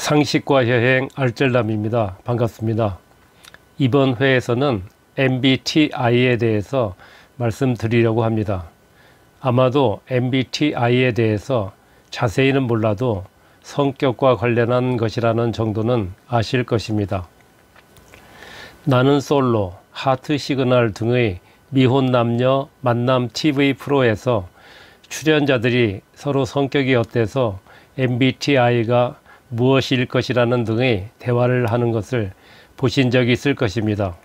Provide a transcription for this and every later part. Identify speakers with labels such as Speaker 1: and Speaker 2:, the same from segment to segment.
Speaker 1: 상식과 여행 알뜰남입니다. 반갑습니다. 이번 회에서는 MBTI에 대해서 말씀드리려고 합니다. 아마도 MBTI에 대해서 자세히는 몰라도 성격과 관련한 것이라는 정도는 아실 것입니다. 나는 솔로, 하트 시그널 등의 미혼 남녀 만남 TV 프로에서 출연자들이 서로 성격이 어때서 MBTI가 무엇일 것이라는 등의 대화를 하는 것을 보신 적이 있을 것입니다.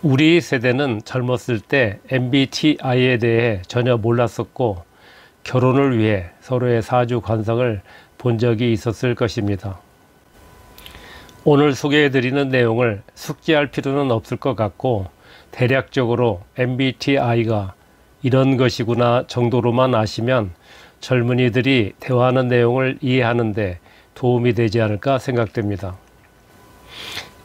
Speaker 1: 우리 세대는 젊었을 때 MBTI에 대해 전혀 몰랐었고 결혼을 위해 서로의 사주 관성을 본 적이 있었을 것입니다. 오늘 소개해드리는 내용을 숙지할 필요는 없을 것 같고 대략적으로 MBTI가 이런 것이구나 정도로만 아시면 젊은이들이 대화하는 내용을 이해하는 데 도움이 되지 않을까 생각됩니다.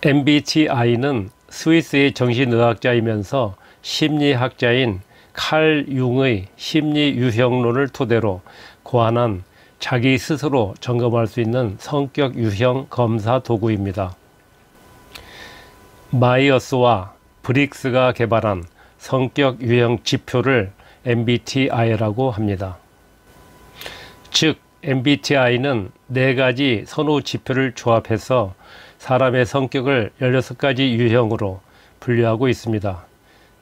Speaker 1: MBTI는 스위스의 정신의학자이면서 심리학자인 칼 융의 심리 유형론을 토대로 고안한 자기 스스로 점검할 수 있는 성격 유형 검사 도구입니다. 마이어스와 브릭스가 개발한 성격 유형 지표를 MBTI라고 합니다. 즉 MBTI는 4가지 선호 지표를 조합해서 사람의 성격을 16가지 유형으로 분류하고 있습니다.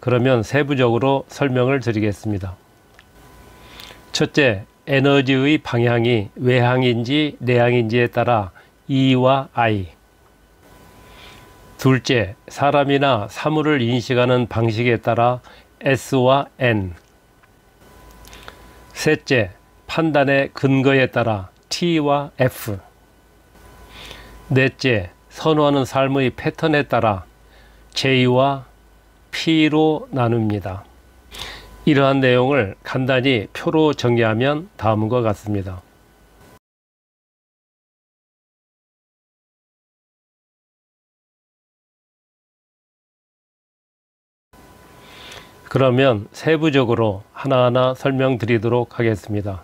Speaker 1: 그러면 세부적으로 설명을 드리겠습니다. 첫째, 에너지의 방향이 외향인지 내향인지에 따라 E와 I. 둘째, 사람이나 사물을 인식하는 방식에 따라 S와 N. 셋째, 판단의 근거에 따라 T와 F. 넷째, 선호하는 삶의 패턴에 따라 J와 P로 나눕니다. 이러한 내용을 간단히 표로 정리하면 다음과 같습니다. 그러면 세부적으로 하나하나 설명드리도록 하겠습니다.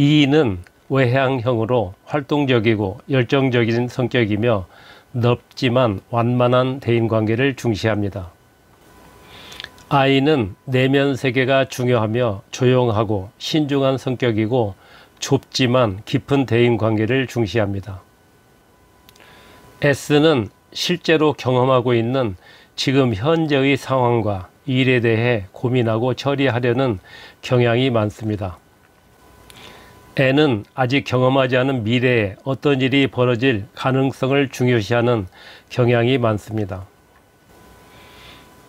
Speaker 1: E는 외향형으로 활동적이고 열정적인 성격이며 넓지만 완만한 대인관계를 중시합니다. I는 내면 세계가 중요하며 조용하고 신중한 성격이고 좁지만 깊은 대인관계를 중시합니다. S는 실제로 경험하고 있는 지금 현재의 상황과 일에 대해 고민하고 처리하려는 경향이 많습니다. N은 아직 경험하지 않은 미래에 어떤 일이 벌어질 가능성을 중요시하는 경향이 많습니다.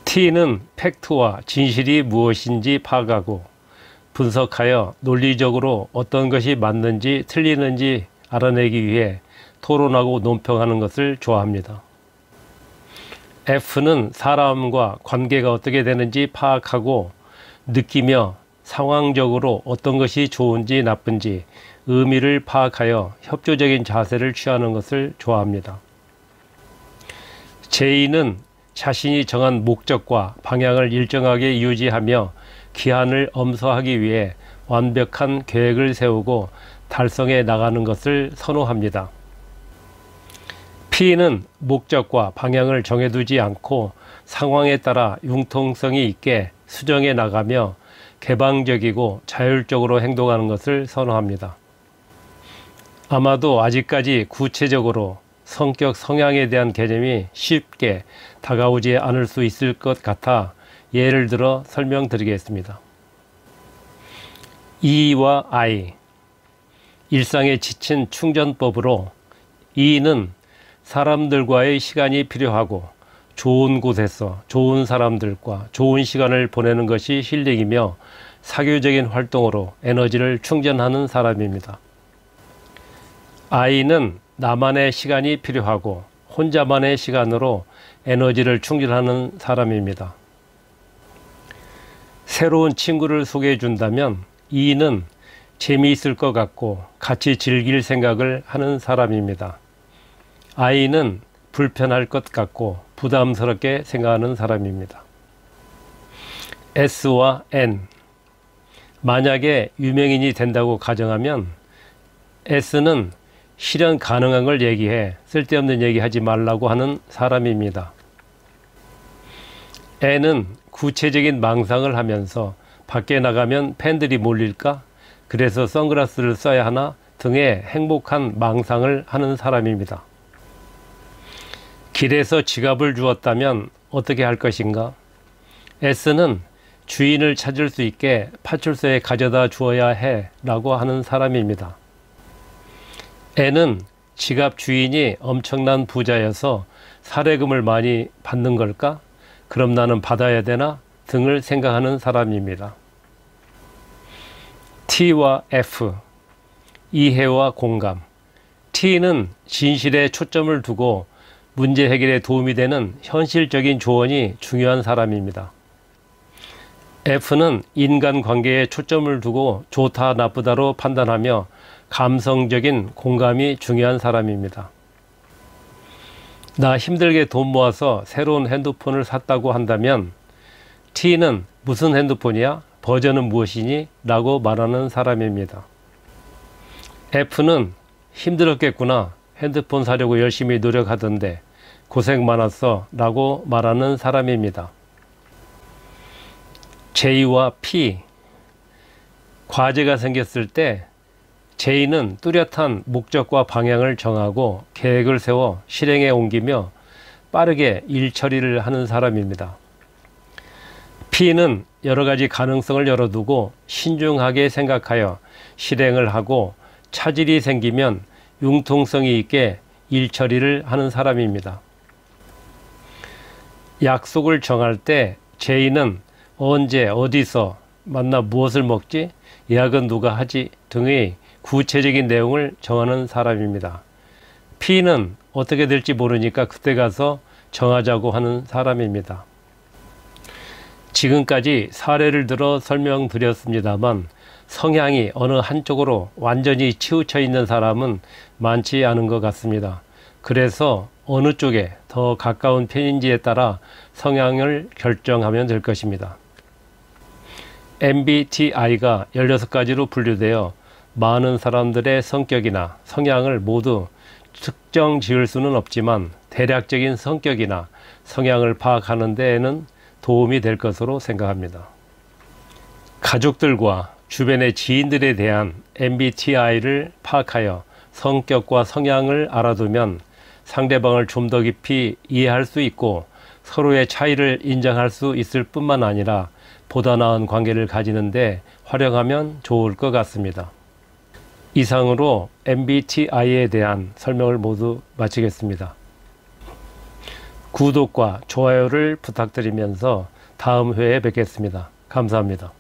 Speaker 1: T는 팩트와 진실이 무엇인지 파악하고 분석하여 논리적으로 어떤 것이 맞는지 틀리는지 알아내기 위해 토론하고 논평하는 것을 좋아합니다. F는 사람과 관계가 어떻게 되는지 파악하고 느끼며 상황적으로 어떤 것이 좋은지 나쁜지 의미를 파악하여 협조적인 자세를 취하는 것을 좋아합니다. J는 자신이 정한 목적과 방향을 일정하게 유지하며 기한을 엄수하기 위해 완벽한 계획을 세우고 달성해 나가는 것을 선호합니다. P는 목적과 방향을 정해두지 않고 상황에 따라 융통성이 있게 수정해 나가며 개방적이고 자율적으로 행동하는 것을 선호합니다. 아마도 아직까지 구체적으로 성격 성향에 대한 개념이 쉽게 다가오지 않을 수 있을 것 같아 예를 들어 설명드리겠습니다. E와 I. 일상에 지친 충전법으로 E는 사람들과의 시간이 필요하고 좋은 곳에서 좋은 사람들과 좋은 시간을 보내는 것이 힐링이며 사교적인 활동으로 에너지를 충전하는 사람입니다. I는 나만의 시간이 필요하고 혼자만의 시간으로 에너지를 충전하는 사람입니다. 새로운 친구를 소개해 준다면 E는 재미있을 것 같고 같이 즐길 생각을 하는 사람입니다. I는 불편할 것 같고 부담스럽게 생각하는 사람입니다. S와 N. 만약에 유명인이 된다고 가정하면 S는 실현 가능한 걸 얘기해 쓸데없는 얘기 하지 말라고 하는 사람입니다. N은 구체적인 망상을 하면서 밖에 나가면 팬들이 몰릴까? 그래서 선글라스를 써야 하나? 등의 행복한 망상을 하는 사람입니다. 길에서 지갑을 주었다면 어떻게 할 것인가? S는 주인을 찾을 수 있게 파출소에 가져다 주어야 해 라고 하는 사람입니다. N은 지갑 주인이 엄청난 부자여서 사례금을 많이 받는 걸까? 그럼 나는 받아야 되나? 등을 생각하는 사람입니다. T와 F, 이해와 공감. T는 진실에 초점을 두고 문제 해결에 도움이 되는 현실적인 조언이 중요한 사람입니다. F는 인간관계에 초점을 두고 좋다 나쁘다로 판단하며 감성적인 공감이 중요한 사람입니다. 나 힘들게 돈 모아서 새로운 핸드폰을 샀다고 한다면 T는 무슨 핸드폰이야? 버전은 무엇이니? 라고 말하는 사람입니다. F는 힘들었겠구나. 핸드폰 사려고 열심히 노력하던데 고생 많았어 라고 말하는 사람입니다. J와 P, 과제가 생겼을 때 J는 뚜렷한 목적과 방향을 정하고 계획을 세워 실행에 옮기며 빠르게 일 처리를 하는 사람입니다. P는 여러 가지 가능성을 열어두고 신중하게 생각하여 실행을 하고 차질이 생기면 융통성이 있게 일 처리를 하는 사람입니다. 약속을 정할 때 J는 언제 어디서 만나 무엇을 먹지, 예약은 누가 하지 등의 구체적인 내용을 정하는 사람입니다. P는 어떻게 될지 모르니까 그때 가서 정하자고 하는 사람입니다. 지금까지 사례를 들어 설명드렸습니다만 성향이 어느 한쪽으로 완전히 치우쳐 있는 사람은 많지 않은 것 같습니다. 그래서 어느 쪽에 더 가까운 편인지에 따라 성향을 결정하면 될 것입니다. MBTI가 16가지로 분류되어 많은 사람들의 성격이나 성향을 모두 특정 지을 수는 없지만 대략적인 성격이나 성향을 파악하는 데에는 도움이 될 것으로 생각합니다. 가족들과 주변의 지인들에 대한 MBTI를 파악하여 성격과 성향을 알아두면 상대방을 좀 더 깊이 이해할 수 있고 서로의 차이를 인정할 수 있을 뿐만 아니라 보다 나은 관계를 가지는 데 활용하면 좋을 것 같습니다. 이상으로 MBTI에 대한 설명을 모두 마치겠습니다. 구독과 좋아요를 부탁드리면서 다음 회에 뵙겠습니다. 감사합니다.